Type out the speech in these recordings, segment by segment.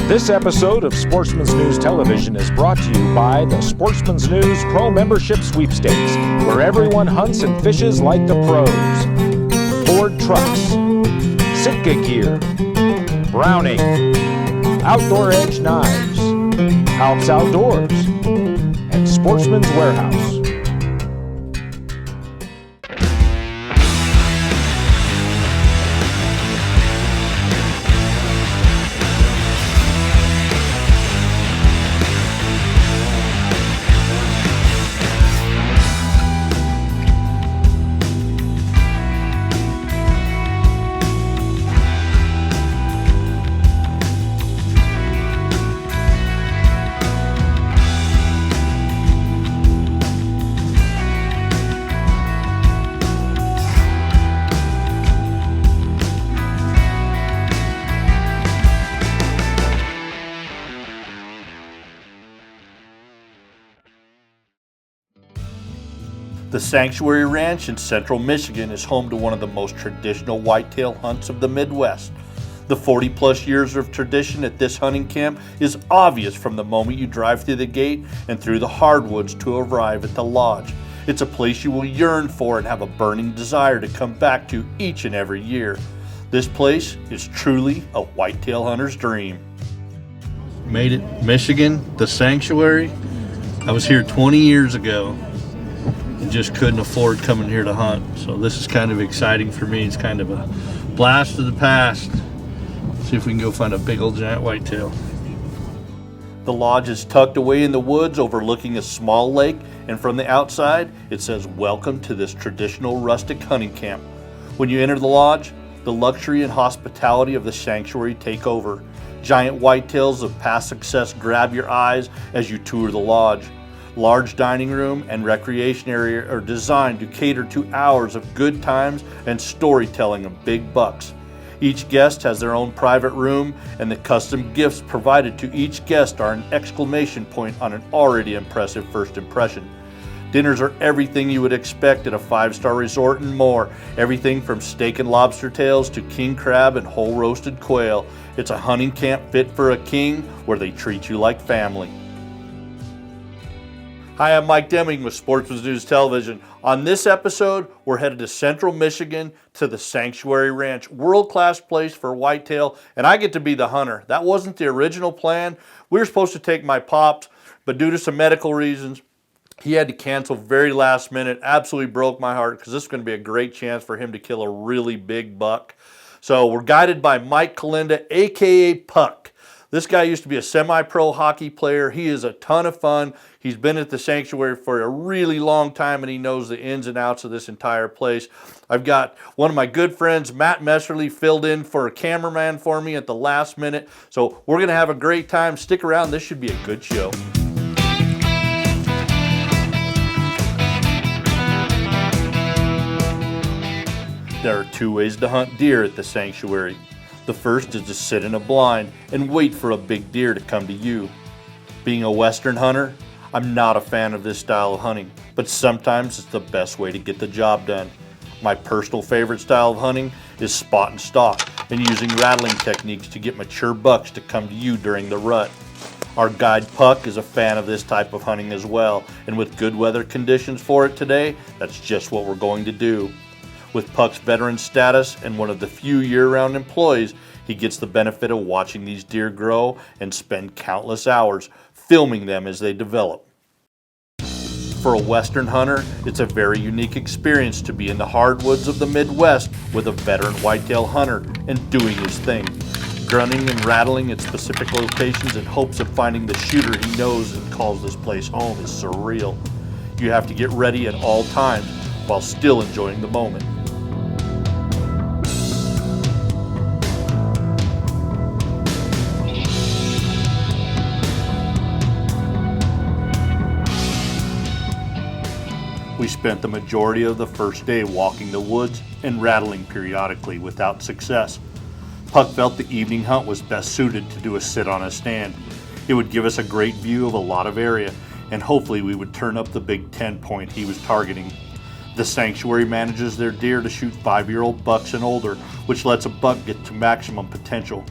This episode of Sportsman's News Television is brought to you by the Sportsman's News Pro Membership Sweepstakes, where everyone hunts and fishes like the pros. Ford Trucks, Sitka Gear, Browning, Outdoor Edge Knives, Alps Outdoors, and Sportsman's Warehouse. The Sanctuary Ranch in central Michigan is home to one of the most traditional whitetail hunts of the Midwest. The 40-plus years of tradition at this hunting camp is obvious from the moment you drive through the gate and through the hardwoods to arrive at the lodge. It's a place you will yearn for and have a burning desire to come back to each and every year. This place is truly a whitetail hunter's dream. Made it, Michigan, the Sanctuary. I was here 20 years ago. Just couldn't afford coming here to hunt, so this is kind of exciting for me. It's kind of a blast of the past. See if we can go find a big old giant whitetail. The lodge is tucked away in the woods overlooking a small lake, and from the outside it says welcome to this traditional rustic hunting camp. When you enter the lodge, the luxury and hospitality of the sanctuary take over. Giant whitetails of past success grab your eyes as you tour the lodge. Large dining room and recreation area are designed to cater to hours of good times and storytelling of big bucks. Each guest has their own private room, and the custom gifts provided to each guest are an exclamation point on an already impressive first impression. Dinners are everything you would expect at a five-star resort and more. Everything from steak and lobster tails to king crab and whole roasted quail. It's a hunting camp fit for a king where they treat you like family. Hi, I'm Mike Deming with Sportsman's News Television. On this episode, we're headed to central Michigan to the Sanctuary Ranch, world-class place for whitetail, and I get to be the hunter. That wasn't the original plan. We were supposed to take my pops, but due to some medical reasons, he had to cancel very last minute. Absolutely broke my heart because this is going to be a great chance for him to kill a really big buck. So we're guided by Mike Kalinda, aka Puck. This guy used to be a semi-pro hockey player. He is a ton of fun. He's been at the sanctuary for a really long time, and he knows the ins and outs of this entire place. I've got one of my good friends, Matt Messerly, filled in for a cameraman for me at the last minute. So we're going to have a great time. Stick around. This should be a good show. There are two ways to hunt deer at the sanctuary. The first is to sit in a blind and wait for a big deer to come to you. Being a Western hunter, I'm not a fan of this style of hunting, but sometimes it's the best way to get the job done. My personal favorite style of hunting is spot and stalk and using rattling techniques to get mature bucks to come to you during the rut. Our guide Puck is a fan of this type of hunting as well, and with good weather conditions for it today, that's just what we're going to do. With Puck's veteran status and one of the few year-round employees, he gets the benefit of watching these deer grow and spend countless hours filming them as they develop. For a Western hunter, it's a very unique experience to be in the hardwoods of the Midwest with a veteran whitetail hunter and doing his thing, grunting and rattling at specific locations in hopes of finding the shooter he knows and calls this place home is surreal. You have to get ready at all times while still enjoying the moment. We spent the majority of the first day walking the woods and rattling periodically without success. Puck felt the evening hunt was best suited to do a sit on a stand. It would give us a great view of a lot of area, and hopefully we would turn up the big 10 point he was targeting. The sanctuary manages their deer to shoot 5-year-old bucks and older, which lets a buck get to maximum potential.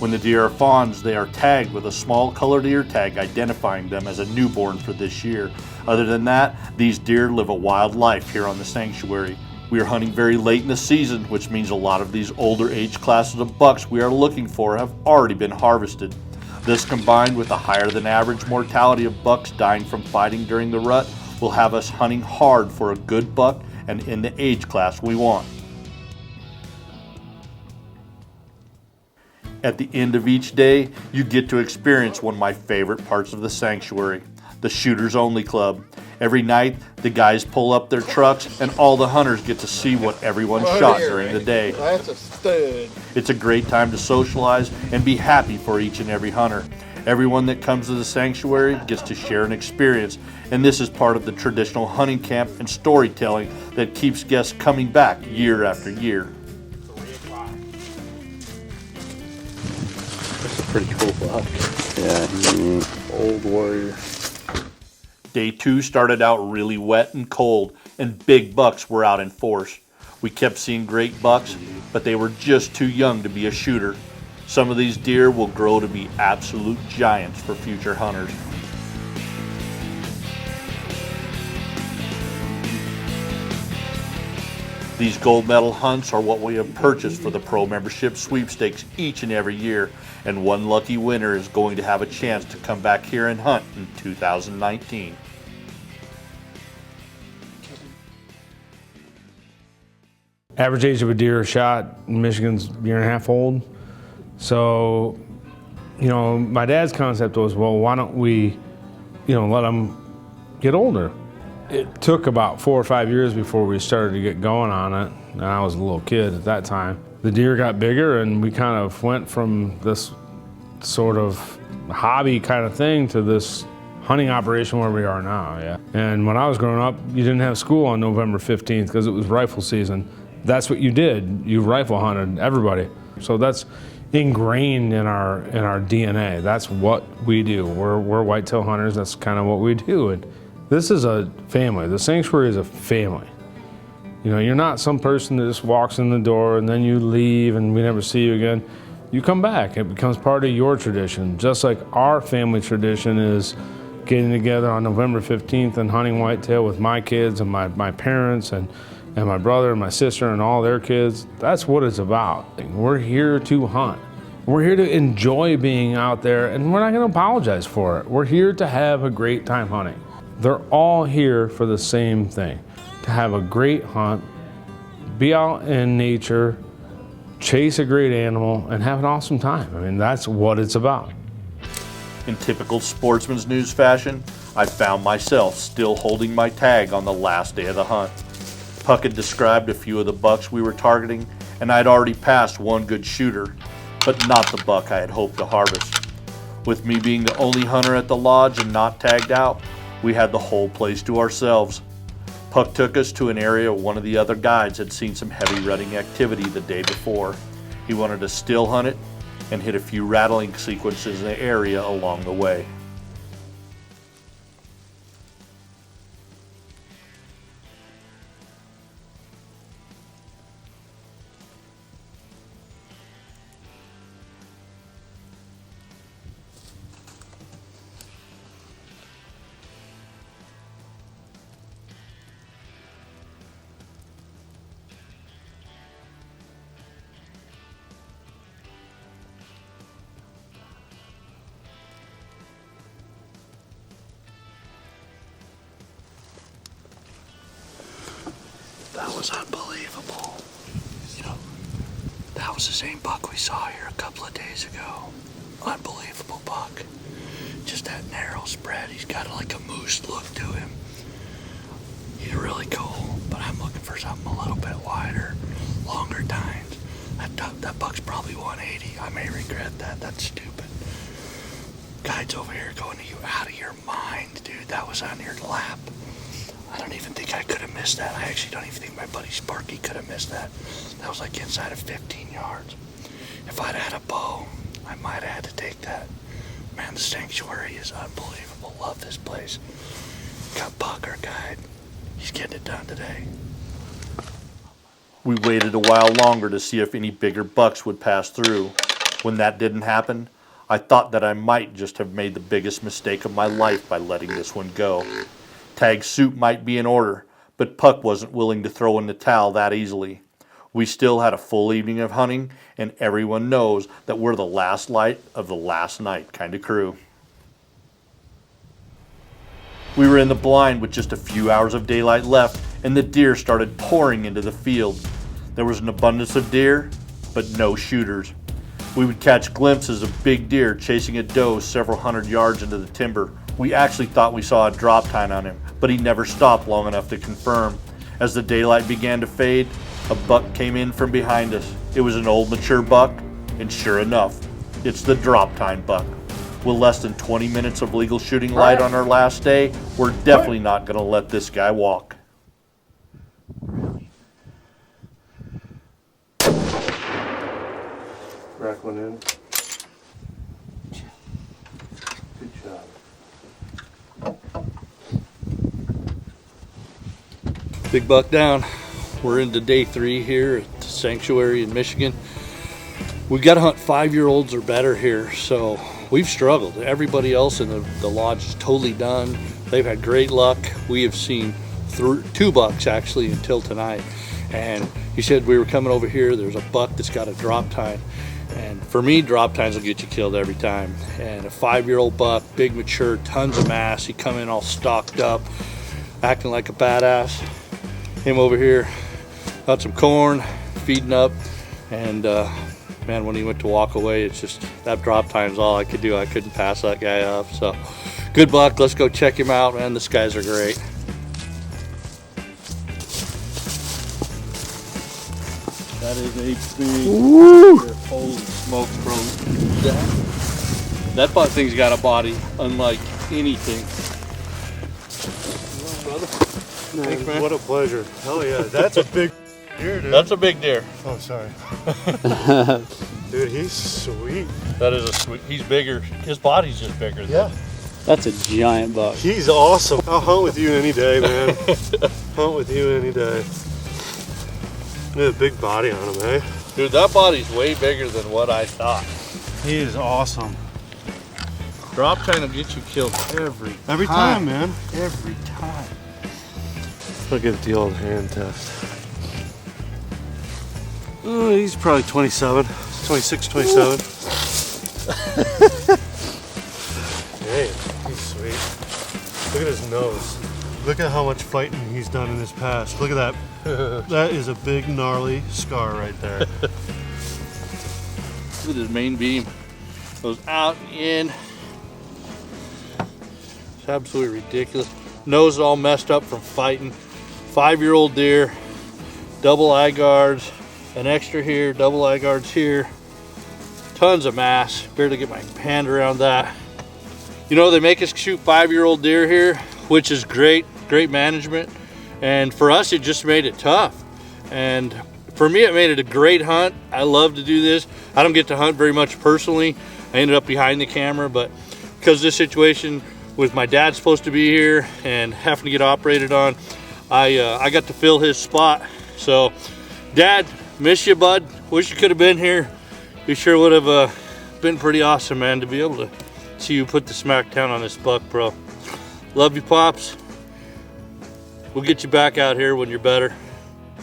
When the deer are fawns, they are tagged with a small colored ear tag identifying them as a newborn for this year. Other than that, these deer live a wild life here on the sanctuary. We are hunting very late in the season, which means a lot of these older age classes of bucks we are looking for have already been harvested. This, combined with a higher than average mortality of bucks dying from fighting during the rut, will have us hunting hard for a good buck and in the age class we want. At the end of each day, you get to experience one of my favorite parts of the sanctuary, the Shooters Only Club. Every night, the guys pull up their trucks and all the hunters get to see what everyone shot during the day. That's a stud. It's a great time to socialize and be happy for each and every hunter. Everyone that comes to the sanctuary gets to share an experience, and this is part of the traditional hunting camp and storytelling that keeps guests coming back year after year. That's a pretty cool buck. Yeah, Old warrior. Day 2 started out really wet and cold, and big bucks were out in force. We kept seeing great bucks, but they were just too young to be a shooter. Some of these deer will grow to be absolute giants for future hunters. These gold medal hunts are what we have purchased for the pro membership sweepstakes each and every year, and one lucky winner is going to have a chance to come back here and hunt in 2019. Average age of a deer shot in Michigan's year and a half old. So, my dad's concept was, well, why don't we, let them get older? It took about 4 or 5 years before we started to get going on it. And I was a little kid at that time. The deer got bigger and we kind of went from this sort of hobby kind of thing to this hunting operation where we are now, yeah. And when I was growing up, you didn't have school on November 15th because it was rifle season. That's what you did. You rifle hunted, everybody. So that's ingrained in our DNA. That's what we do. We're whitetail hunters. That's kind of what we do. And this is a family. The sanctuary is a family. You're not some person that just walks in the door and then you leave and we never see you again. You come back. It becomes part of your tradition. Just like our family tradition is getting together on November 15th and hunting whitetail with my kids and my parents and my brother and my sister and all their kids. That's what it's about. We're here to hunt. We're here to enjoy being out there, and we're not going to apologize for it. We're here to have a great time hunting. They're all here for the same thing, to have a great hunt, be out in nature, chase a great animal, and have an awesome time. I mean, that's what it's about. In typical Sportsman's News fashion, I found myself still holding my tag on the last day of the hunt. Puck had described a few of the bucks we were targeting, and I'd already passed one good shooter, but not the buck I had hoped to harvest. With me being the only hunter at the lodge and not tagged out, we had the whole place to ourselves. Puck took us to an area one of the other guides had seen some heavy rutting activity the day before. He wanted to still hunt it and hit a few rattling sequences in the area along the way. That was unbelievable. That was the same buck we saw here a couple of days ago. Unbelievable buck. Just that narrow spread. He's got like a moose look to him. He's really cool, but I'm looking for something a little bit wider, longer tines. That buck's probably 180. I may regret that. That's stupid. Guides over here going to you out of your mind, dude. That was on your lap. I don't even think I could have missed that. I actually don't even think my buddy Sparky could have missed that. That was like inside of 15 yards. If I'd had a bow, I might have had to take that. Man, the sanctuary is unbelievable. Love this place. Got Buck, our guide. He's getting it done today. We waited a while longer to see if any bigger bucks would pass through. When that didn't happen, I thought that I might just have made the biggest mistake of my life by letting this one go. Tag soup might be in order, but Puck wasn't willing to throw in the towel that easily. We still had a full evening of hunting, and everyone knows that we're the last light of the last night kind of crew. We were in the blind with just a few hours of daylight left, and the deer started pouring into the field. There was an abundance of deer, but no shooters. We would catch glimpses of big deer chasing a doe several hundred yards into the timber. We actually thought we saw a drop tine on him, but he never stopped long enough to confirm. As the daylight began to fade, a buck came in from behind us. It was an old mature buck, and sure enough, it's the drop tine buck. With less than 20 minutes of legal shooting light on our last day, we're definitely not going to let this guy walk. Rack one in. Good job. Big buck down. We're into day 3 here at the sanctuary in Michigan. We got to hunt 5-year-olds or better here, so we've struggled. Everybody else in the lodge is totally done. They've had great luck. We have seen 2 bucks actually until tonight. And he said we were coming over here, there's a buck that's got a drop tine. And for me, drop tines will get you killed every time. And a 5-year-old buck, big mature, tons of mass. He come in all stocked up, acting like a badass. Him over here, got some corn, feeding up, and man, when he went to walk away, it's just that drop time's all I could do. I couldn't pass that guy up. So good buck. Let's go check him out, man. This guys are great. That is a big, holy smokes, bro. That buck thing's got a body unlike anything. Thanks, man. What a pleasure. Hell yeah. That's a big deer, dude. That's a big deer. Oh, sorry. Dude, he's sweet. That is a sweet, he's bigger. His body's just bigger. Yeah. That's a giant buck. He's awesome. I'll hunt with you any day, man. Hunt with you any day. Look at the big body on him, eh? Dude, that body's way bigger than what I thought. He is awesome. Drop tine will get you killed every time, man. Every time. Look at the old hand test. Oh, he's probably 27, 26, 27. Hey, he's sweet. Look at his nose. Look at how much fighting he's done in his past. Look at that. That is a big gnarly scar right there. Look at his main beam. Goes out and in. It's absolutely ridiculous. Nose is all messed up from fighting. 5-year-old deer, double eye guards, an extra here, double eye guards here. Tons of mass. Barely get my hand around that. You know, they make us shoot 5-year-old deer here, which is great management. And for us, it just made it tough. And for me, it made it a great hunt. I love to do this. I don't get to hunt very much personally. I ended up behind the camera, but because of this situation with my dad supposed to be here and having to get operated on, I got to fill his spot. So, Dad, miss you, bud. Wish you could have been here. You sure would have been pretty awesome, man, to be able to see you put the smack down on this buck, bro. Love you, Pops. We'll get you back out here when you're better.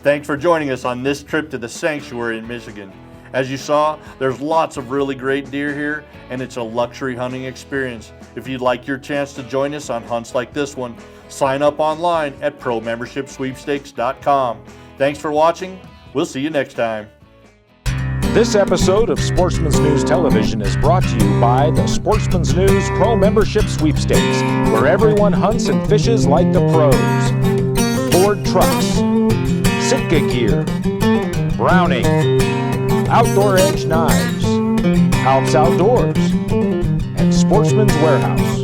Thanks for joining us on this trip to the sanctuary in Michigan. As you saw, there's lots of really great deer here, and it's a luxury hunting experience. If you'd like your chance to join us on hunts like this one, sign up online at ProMembershipSweepstakes.com. Thanks for watching. We'll see you next time. This episode of Sportsman's News Television is brought to you by the Sportsman's News Pro Membership Sweepstakes, where everyone hunts and fishes like the pros. Ford Trucks, Sitka Gear, Browning, Outdoor Edge Knives, Alps Outdoors, and Sportsman's Warehouse.